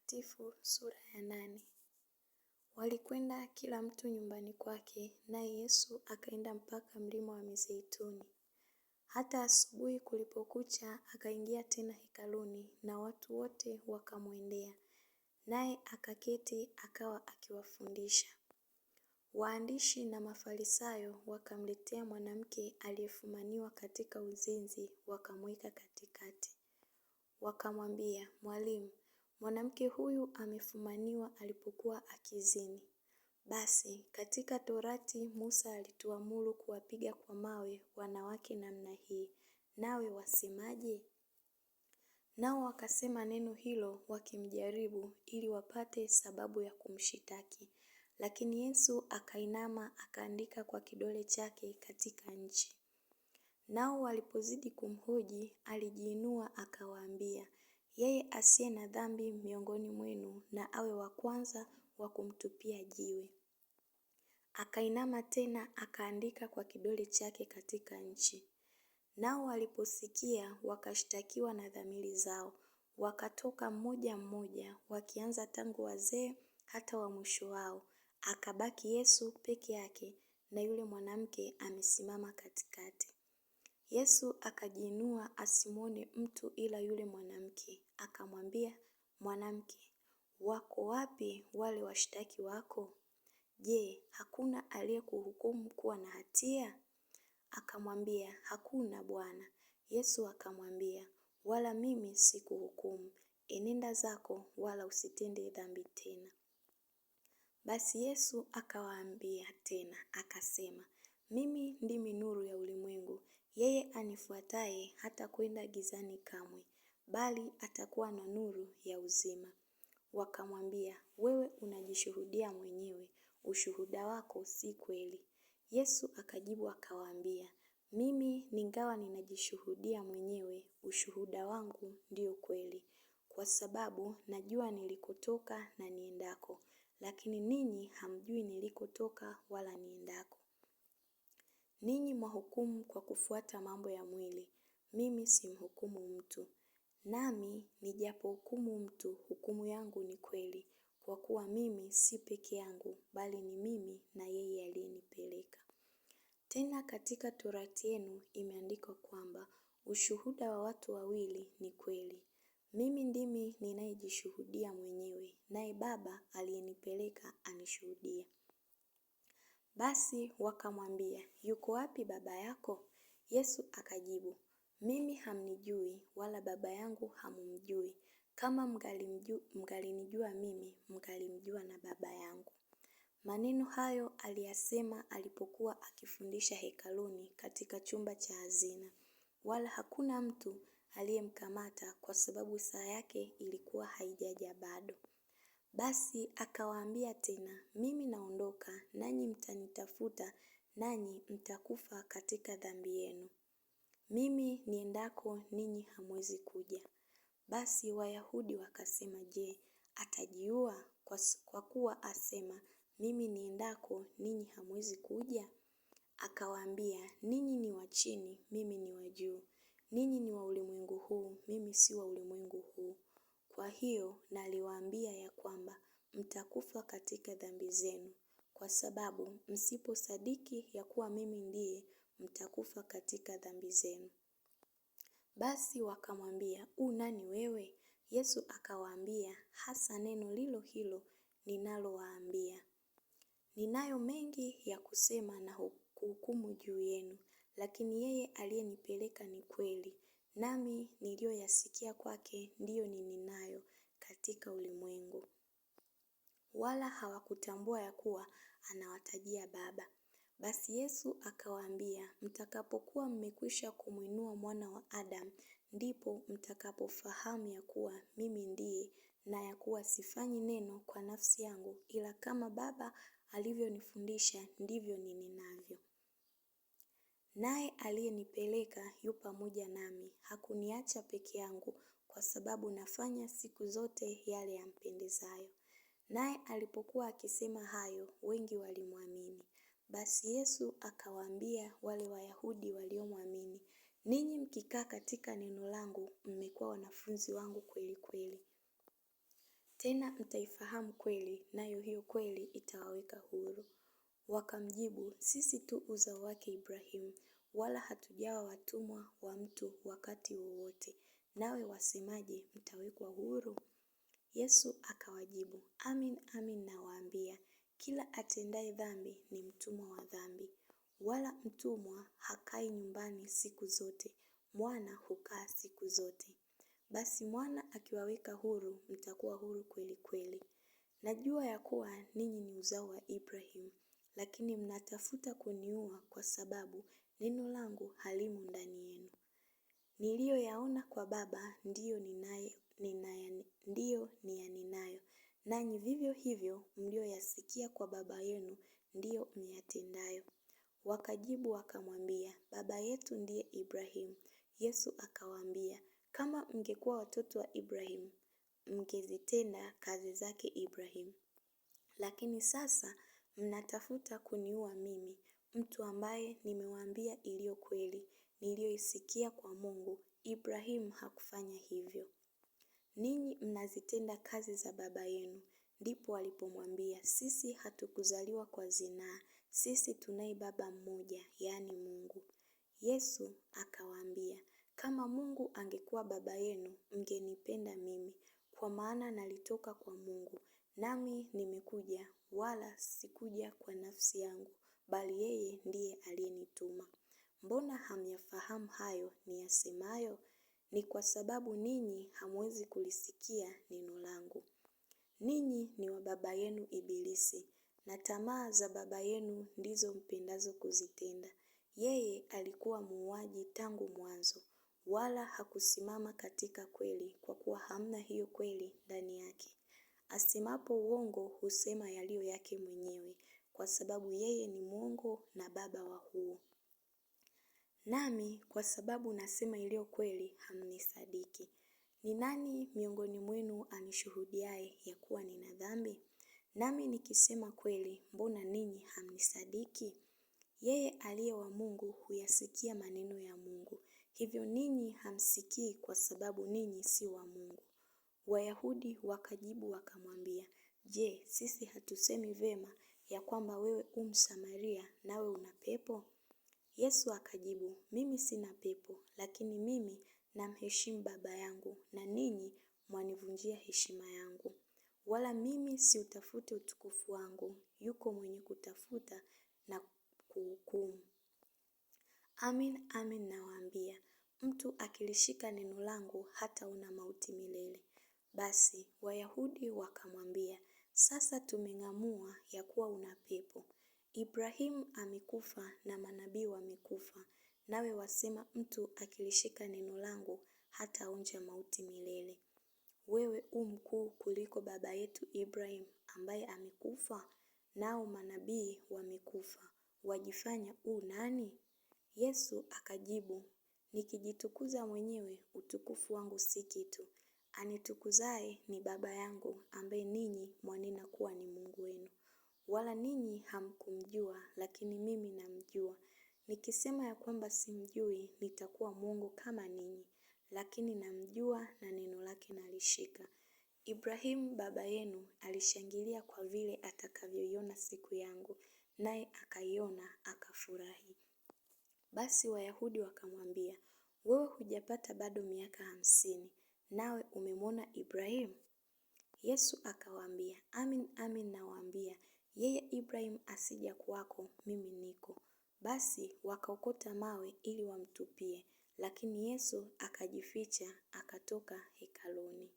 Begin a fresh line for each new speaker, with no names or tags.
Mtakatifu sura ya 8. Walikwenda kila mtu nyumbani kwake, naye Yesu akaenda mpaka mlima wa Mizeituni. Hata asubuhi kulipokucha, akaingia tena hekaluni, na watu wote wakamwendea, naye akaketi akawa akiwafundisha. Waandishi na Mafarisayo wakamletea mwanamke aliyefumaniwa katika uzinzi, wakamweka katikati. Wakamwambia, Mwalimu, mwanamke huyu amefumaniwa alipokuwa akizini. Basi, katika Torati Musa alituamuru kuwapiga kwa mawe wanawake namna hii. Nawe wasemaje? Nao wakasema neno hilo wakimjaribu ili wapate sababu ya kumshitaki. Lakini Yesu akainama akaandika kwa kidole chake katika nchi. Nao walipozidi kumhoji, alijiinua akawaambia, yeye asiye na dhambi miongoni mwenu na awe wa kwanza wa kumtupia jiwe. Akainama tena akaandika kwa kidole chake katika nchi. Nao waliposikia wakashtakiwa na dhamiri zao, wakatoka mmoja mmoja, wakianza tangu wazee hata wa mwisho wao. Akabaki Yesu peke yake na yule mwanamke amesimama katikati. Yesu akajiinua asimwone mtu ila yule mwanamke. Akamwambia, Mwanamke, wako wapi wale washtaki wako? Je, hakuna aliyekuhukumu kuwa na hatia? Akamwambia, Hakuna, Bwana. Yesu akamwambia, wala mimi sikuhukumu. Enenda zako wala usitende dhambi tena. Basi Yesu akawaambia tena, akasema, Mimi ndimi nuru ya ulimwengu. Yeye anifuataye hatakwenda gizani kamwe, bali atakuwa na nuru ya uzima. Wakamwambia, Wewe unajishuhudia mwenyewe, ushuhuda wako si kweli. Yesu akajibu akawaambia, Mimi ningawa ninajishuhudia mwenyewe, ushuhuda wangu ndio kweli. Kwa sababu najua nilikotoka na niendako, lakini ninyi hamjui nilikotoka wala niendako. Ninyi mwahukumu kwa kufuata mambo ya mwili, mimi simhukumu mtu. Nami nijapohukumu mtu, hukumu yangu ni kweli, kwa kuwa mimi si peke yangu, bali ni mimi na yeye aliyenipeleka. Tena katika Torati yenu imeandikwa kwamba ushuhuda wa watu wawili ni kweli. Mimi ndimi ninayejishuhudia mwenyewe, naye Baba aliyenipeleka anishuhudia. Basi wakamwambia, Yuko wapi baba yako? Yesu akajibu, Mimi hamnijui wala Baba yangu hamumjui. Kama mngalinijua mimi, mngalimjua na Baba yangu. Maneno hayo aliyasema alipokuwa akifundisha hekaluni katika chumba cha hazina. Wala hakuna mtu aliyemkamata kwa sababu saa yake ilikuwa haijaja bado. Basi akawaambia tena, Mimi naondoka, nanyi mtanitafuta, nanyi mtakufa katika dhambi yenu. Mimi niendako ninyi hamwezi kuja. Basi Wayahudi wakasema, Je, atajiua kwa kuwa asema, Mimi niendako ninyi hamwezi kuja? Akawaambia, Ninyi ni wa chini, mimi ni wa juu. Ninyi ni wa ulimwengu huu, mimi si wa ulimwengu huu. Kwa hiyo naliwaambia ya kwamba mtakufa katika dhambi zenu, kwa sababu msiposadiki ya kuwa mimi ndiye, mtakufa katika dhambi zenu. Basi wakamwambia, nani wewe? Yesu akawaambia, hasa neno lilo hilo ninalowaambia. Ninayo mengi ya kusema na kuhukumu juu yenu, lakini yeye aliyenipeleka ni kweli, nami niliyoyasikia kwake ndiyo ninenayo katika ulimwengu. Wala hawakutambua ya kuwa anawatajia Baba. Basi Yesu akawaambia, mtakapokuwa mmekwisha kumwinua Mwana wa Adamu, ndipo mtakapofahamu ya kuwa mimi ndiye, na ya kuwa sifanyi neno kwa nafsi yangu, ila kama Baba alivyonifundisha ndivyo ninenavyo. Naye aliyenipeleka yu pamoja nami, hakuniacha peke yangu, kwa sababu nafanya siku zote yale yampendezayo. Naye alipokuwa akisema hayo, wengi walimwamini. Basi Yesu akawaambia wale Wayahudi waliomwamini, Ninyi mkikaa katika neno langu, mmekuwa wanafunzi wangu kweli kweli. Tena mtaifahamu kweli, nayo hiyo kweli itawaweka huru. Wakamjibu, sisi tu uzao wake Ibrahimu, wala hatujawa watumwa wa mtu wakati wowote. Nawe wasemaje, mtawekwa huru? Yesu akawajibu, amin amin nawaambia, kila atendaye dhambi ni mtumwa wa dhambi. Wala mtumwa hakai nyumbani siku zote, mwana hukaa siku zote. Basi mwana akiwaweka huru, mtakuwa huru kweli kweli. Najua ya kuwa ninyi ni uzao wa Ibrahimu, lakini mnatafuta kuniua kwa sababu neno langu halimo ndani yenu. Niliyoyaona kwa Baba ndiyo niyanenayo, nanyi vivyo hivyo mlioyasikia kwa baba yenu ndiyo myatendayo. Wakajibu wakamwambia, baba yetu ndiye Ibrahimu. Yesu akawaambia, kama mngekuwa watoto wa Ibrahimu, mngezitenda kazi zake Ibrahimu. Lakini sasa mnatafuta kuniua mimi, mtu ambaye nimewaambia iliyo kweli, niliyoisikia kwa Mungu. Ibrahimu hakufanya hivyo. Ninyi mnazitenda kazi za baba yenu. Ndipo walipomwambia, sisi hatukuzaliwa kwa zinaa, sisi tunaye baba mmoja, yaani Mungu. Yesu akawaambia, kama Mungu angekuwa baba yenu, mngenipenda mimi, kwa maana nalitoka kwa Mungu, nami nimekuja, wala sikuja kwa nafsi yangu, bali yeye ndiye aliyenituma. Mbona hamyafahamu hayo niyasemayo? Ni kwa sababu ninyi hamwezi kulisikia neno langu. Ninyi ni wa baba yenu Ibilisi, na tamaa za baba yenu ndizo mpendazo kuzitenda. Yeye alikuwa muuaji tangu mwanzo, wala hakusimama katika kweli, kwa kuwa hamna hiyo kweli ndani yake. Asemapo uongo husema yaliyo yake mwenyewe, kwa sababu yeye ni mwongo na baba wa huo. Nami kwa sababu nasema iliyo kweli hamnisadiki. Ni nani miongoni mwenu anishuhudiaye ya kuwa nina dhambi? Nami nikisema kweli, mbona ninyi hamnisadiki? Yeye aliye wa Mungu huyasikia maneno ya Mungu. Hivyo ninyi hamsikii kwa sababu ninyi si wa Mungu. Wayahudi wakajibu wakamwambia, je, sisi hatusemi vema ya kwamba wewe Msamaria nawe una pepo? Yesu akajibu, mimi sina pepo, lakini mimi namheshimu Baba yangu, na ninyi mwanivunjia heshima yangu. Wala mimi siutafuti utukufu wangu, yuko mwenye kutafuta na kuhukumu. Amin amin nawaambia, mtu akilishika neno langu hataona mauti milele. Basi Wayahudi wakamwambia, sasa tumeng'amua ya kuwa una pepo. Ibrahimu amekufa na manabii wamekufa, nawe wasema mtu akilishika neno langu hataonja mauti milele. Wewe mkuu kuliko baba yetu Ibrahimu ambaye amekufa, nao manabii wamekufa. Wajifanya nani? Yesu akajibu, nikijitukuza mwenyewe utukufu wangu si kitu. Anitukuzaye ni Baba yangu ambaye ninyi mwanena kuwa ni Mungu wenu. Wala ninyi hamkumjua, lakini mimi namjua. Nikisema ya kwamba simjui, nitakuwa mwongo kama ninyi, lakini namjua na neno lake nalishika. Ibrahimu baba yenu alishangilia kwa vile atakavyoiona siku yangu, naye akaiona akafurahi. Basi Wayahudi wakamwambia, wewe hujapata bado miaka 50, nawe umemwona Ibrahimu? Yesu akawaambia, amin amin nawaambia, yeye Ibrahimu asija kwako, mimi niko. Basi wakaokota mawe ili wamtupie, lakini Yesu akajificha akatoka hekaluni.